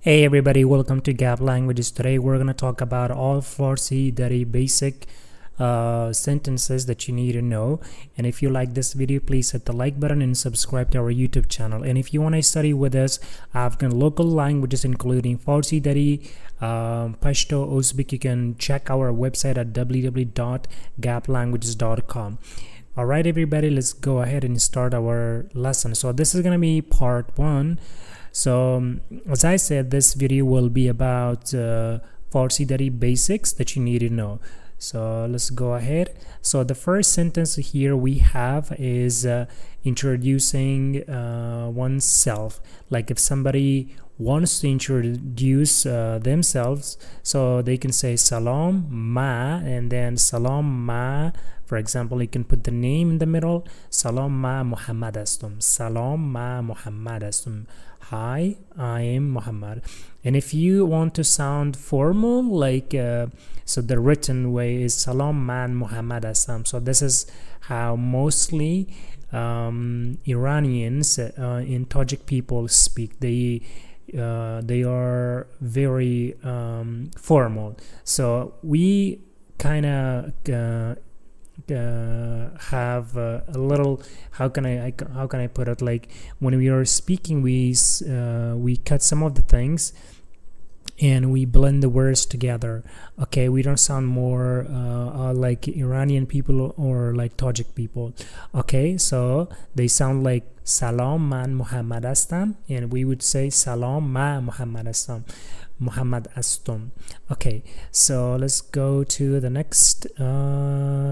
Hey everybody, welcome to Gap Languages. Today we're going to talk about all Farsi Dari basic sentences that you need to know. And if you like this video, please hit the like button and subscribe to our YouTube channel. And if you want to study with us Afghan local languages including Farsi Dari, Pashto, Uzbek, you can check our website at www.gaplanguages.com. Alright everybody, let's go ahead and start our lesson. So this is going to be part 1. So as I said, this video will be about Farsi Dari basics that you need to know. So let's go ahead. So the first sentence here we have is introducing oneself. Like if somebody wants to introduce themselves, so they can say salam ma, and then salam ma. For example, you can put the name in the middle. Salam ma Muhammad astum. Salam ma Muhammad astum. Hi, I am Muhammad. And if you want to sound formal, like so the written way is salam man Muhammad asam. So this is how mostly Iranians in Tajik people speak. They are very formal. So we kind of have a little, how can I put it, like when we are speaking we cut some of the things and we blend the words together. Okay, we don't sound more like Iranian people or like Tajik people. Okay, so they sound like salam man Muhammad astam, and we would say salam ma Muhammad astam. Muhammad astum. Okay, so let's go to the next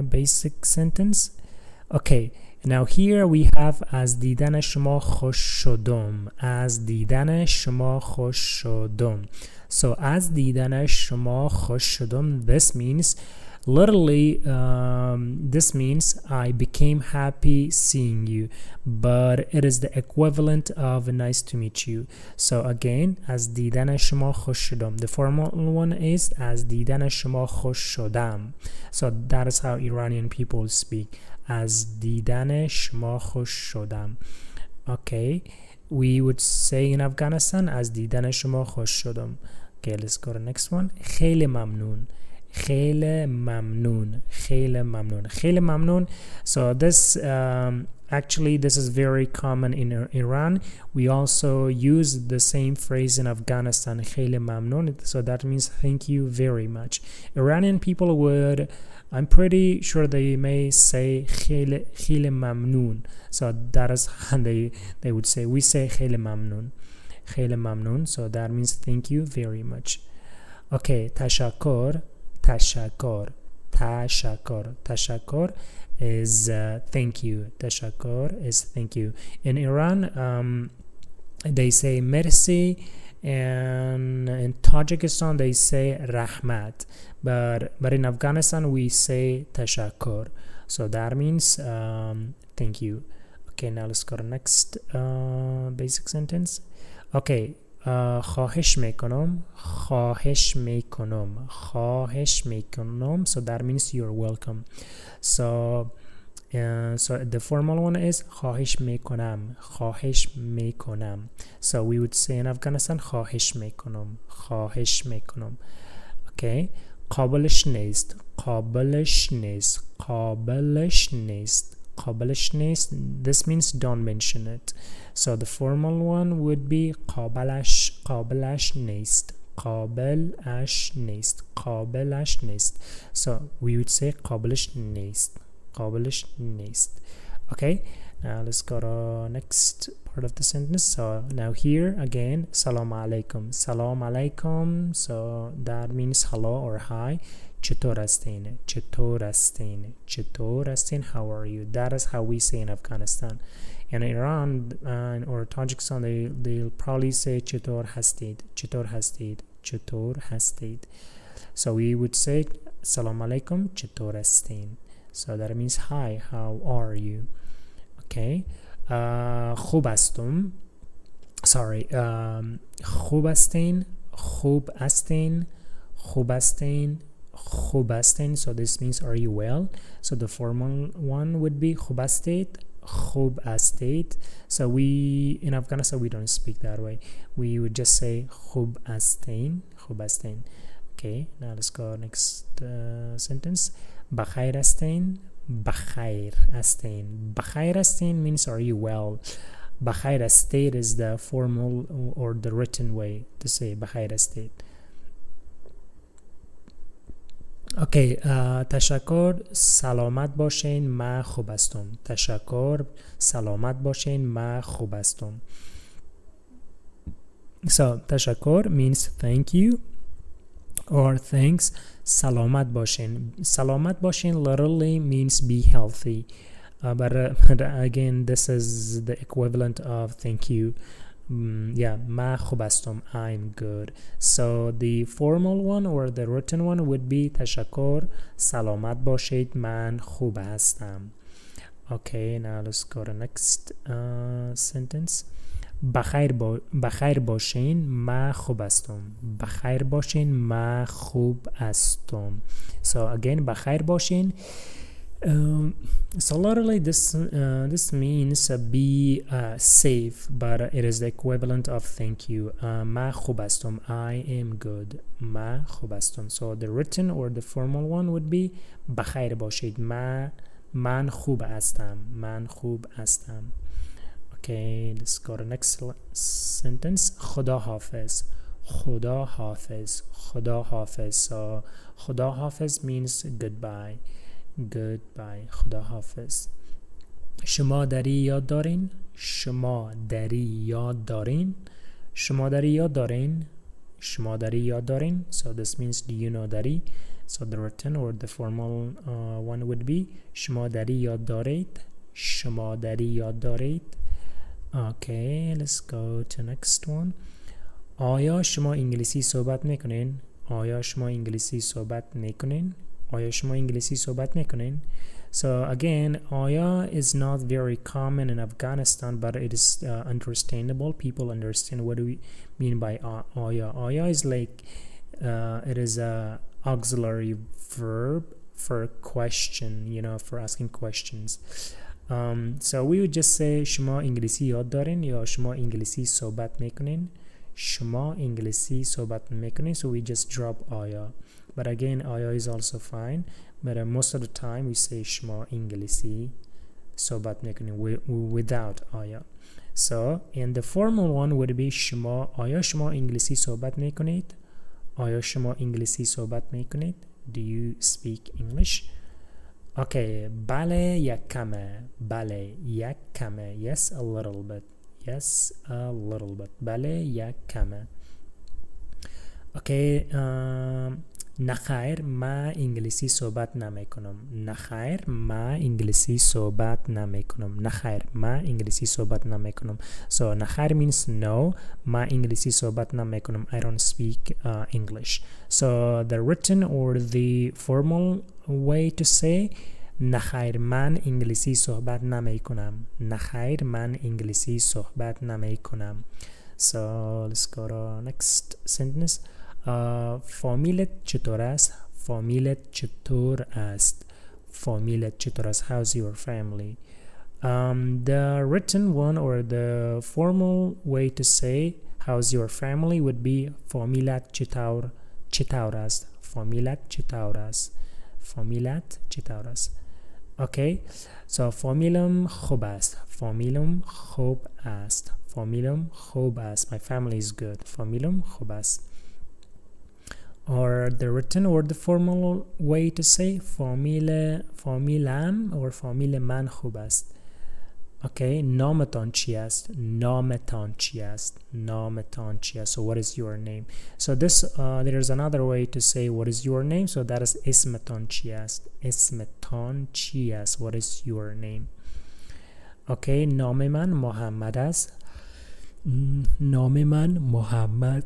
basic sentence. Okay, now here we have از دیدن شما خوش شدم. از دیدن شما خوش شدم. So از دیدن شما خوش شدم, this means literally this means I became happy seeing you, but it is the equivalent of nice to meet you. So again, از دیدن شما خوش شدم. The formal one is از دیدن شما خوش شدم. So that is how Iranian people speak. از دیدن شما خوش شدم. Okay, we would say in Afghanistan از دیدن شما خوش شدم. Okay, let's go to the next one. خیلی ممنون. خیلی ممنون. خیلی ممنون. خیلی ممنون. So this actually this is very common in Iran. We also use the same phrase in Afghanistan. خیلی ممنون. So that means thank you very much. Iranian people would, I'm pretty sure they may say خیلی ممنون. So that is how they would say. We say خیلی ممنون. خیلی ممنون. So that means thank you very much. Okay, تشکر. تشکر. تشکر. تشکر is thank you. تشکر is thank you. In Iran, they say merci, and in Tajikistan they say rahmat. But in Afghanistan we say tashakkur. So that means thank you. Okay, now let's go to next basic sentence. Okay, خواهش میکنم. خواهش میکنم. خواهش میکنم. So that means you're welcome. So the formal one is خواهش میکنم. خواهش میکنم. So we would say in Afghanistan خواهش میکنم. خواهش میکنم. Okay, قابلش نیست. قابلش نیست. قابلش نیست. قابلش نیست. This means don't mention it. So the formal one would be قابلش. قابلش نیست. قابلش نیست. قابلش نیست. So we would say قابلش نیست. قابلش نیست. Okay, now let's go to next part of the sentence. So now here again, salam alaikum. Salam alaikum. So that means hello or hi. چطور هستین؟ چطور هستین؟ چطور هستین? How are you? That is how we say in Afghanistan. In Iran or Tajikistan, they'll probably say چطور هستید؟ چطور هستید؟ چطور هستید? So we would say salam alaikum. چطور هستین? So that means hi, how are you? Okay. خوب هستم. Sorry. خوب هستین. خوب هستین. خوب هستین. خوب هستین. So this means are you well? So the formal one would be خوب هستید. خوب هستید. So we in Afghanistan we don't speak that way. We would just say خوب هستین. خوب هستین. Okay, now let's go next sentence. بخیر هستین. بخیر هستین. بخیر هستین means are you well. بخیر هستید is the formal or the written way to say بخیر هستید. اوکی تشکر سلامت باشین من خوب هستم. تشکر سلامت باشین من خوب هستم. So تشکر means thank you or thanks. سلامت باشین. سلامت باشین literally means be healthy. But again this is the equivalent of thank you. Yeah, ما خوب هستم. I'm good. So the formal one or the written one would be تشکر سلامت باشید من خوب هستم. Okay, now let's go to next sentence. بخیر باشین من خوب هستم. بخیر باشین من خوب هستم. So again بخیر باشین. So literally this means be safe, but it is the equivalent of thank you. ما خوب هستم. I am good. ما خوب هستم. So the written or the formal one would be بخیر باشید. من خوب هستم. من خوب هستم. Okay, let's go to next sentence. خدا حافظ. خدا حافظ. خدا حافظ. So خدا حافظ means goodbye. Goodbye. خدا حافظ. شما دری یاد دارین؟ شما دری یاد دارین؟ شما دری یاد دارین؟ شما دری یاد دارین? So this means do you know Dari? So the written or the formal one would be شما دری یاد دارید؟ شما دری یاد دارید؟ Okay, let's go to next one. آیا شما انگلیسی صحبت میکنین؟ آیا شما انگلیسی صحبت میکنین؟ آیا شما انگلیسی صحبت میکنین؟ So again, آیا is not very common in Afghanistan, but it is understandable. People understand what do we mean by آیا. آیا is like it is a auxiliary verb for question, you know, for asking questions. So we would just say شما انگلیسی یاد دارین یا شما انگلیسی صحبت میکنین؟ شما انگلیسی صحبت میکنین. So we just drop آیا. But again, آیا is also fine. But most of the time we say شما انگلیسی صحبت میکنین without آیا. So and the formal one would be شما آیا شما انگلیسی صحبت میکنید؟ آیا شما انگلیسی صحبت میکنید؟ Do you speak English? Okay, بله یک کمه. بله یک کمه. Yes, a little bit. Yes, a little bit. بله یک کمه. Okay, نخیر ما انگلیسی صحبت نمی کنم. نخیر ما انگلیسی صحبت نمی کنم. نخیر ما انگلیسی صحبت نمی کنم. So نخیر means no. ما انگلیسی صحبت نمی کنم. I don't speak English. So the written or the formal way to say نخیر من انگلیسی صحبت نمی کنم. نخیر من انگلیسی صحبت نمی کنم. So let's go to next sentence. فامیلت چطور است؟ فامیلت چطور است؟ فامیلت چطور است؟ How's your family? The written one or the formal way to say how's your family would be فامیلت چطور است؟ فامیلت چطور است؟ فامیلت چطور است؟ Okay, so فامیلم خوب است. فامیلم خوب است. فامیلم خوب است. My family is good. فامیلم خوب است. Or the written or the formal way to say فامیلم or فامیل من خوب است. Okay, نامتان چی است؟ نامتان چی است؟ نامتان چی است? So what is your name? So this there's another way to say what is your name. So that is اسمتان چی است؟ اسمتان چی است? What is your name? Okay, نام من محمد است. نام من محمد.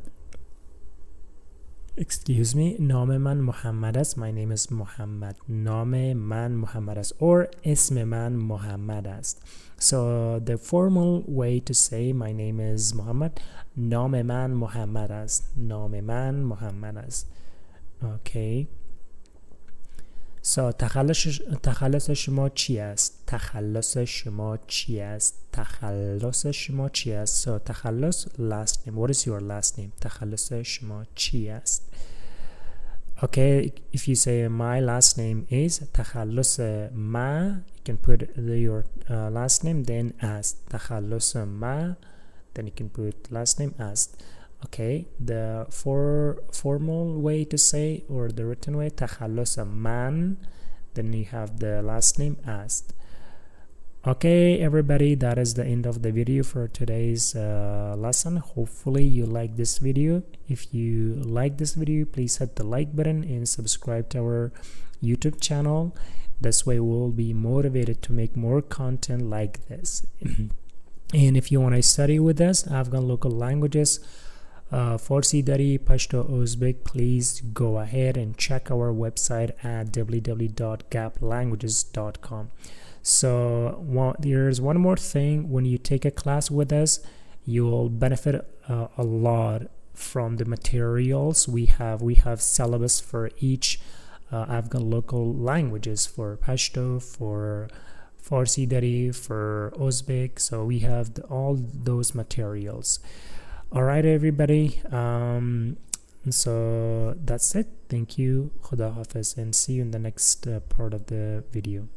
Excuse me. نام من محمد است. My name is محمد. نام من محمد است. Or اسم من محمد است. So the formal way to say my name is Muhammad. نام من محمد است. نام من محمد است. Okay. So So تخلص شما چی است؟ تخلص شما چی است؟ تخلص شما چی است؟ So تخلص, last name. What is your last name? تخلص شما چی است? Okay, if you say my last name is تخلص ما, you can put your last name then است. تخلص ما, then you can put last name است. Okay, the formal way to say, or the written way, تخلص من, then you have the last name است. Okay, everybody, that is the end of the video for today's lesson. Hopefully you like this video. If you like this video, please hit the like button and subscribe to our YouTube channel. This way we'll be motivated to make more content like this. And if you want to study with us Afghan local languages, Farsi, Dari, Pashto, Uzbek, please go ahead and check our website at www.gaplanguages.com. So there's one more thing. When you take a class with us, you'll benefit a lot from the materials we have. We have syllabus for each Afghan local languages, for Pashto, for Farsi, Dari, for Uzbek. So we have all those materials. All right, everybody. So that's it. Thank you. Khuda Hafiz, and see you in the next part of the video.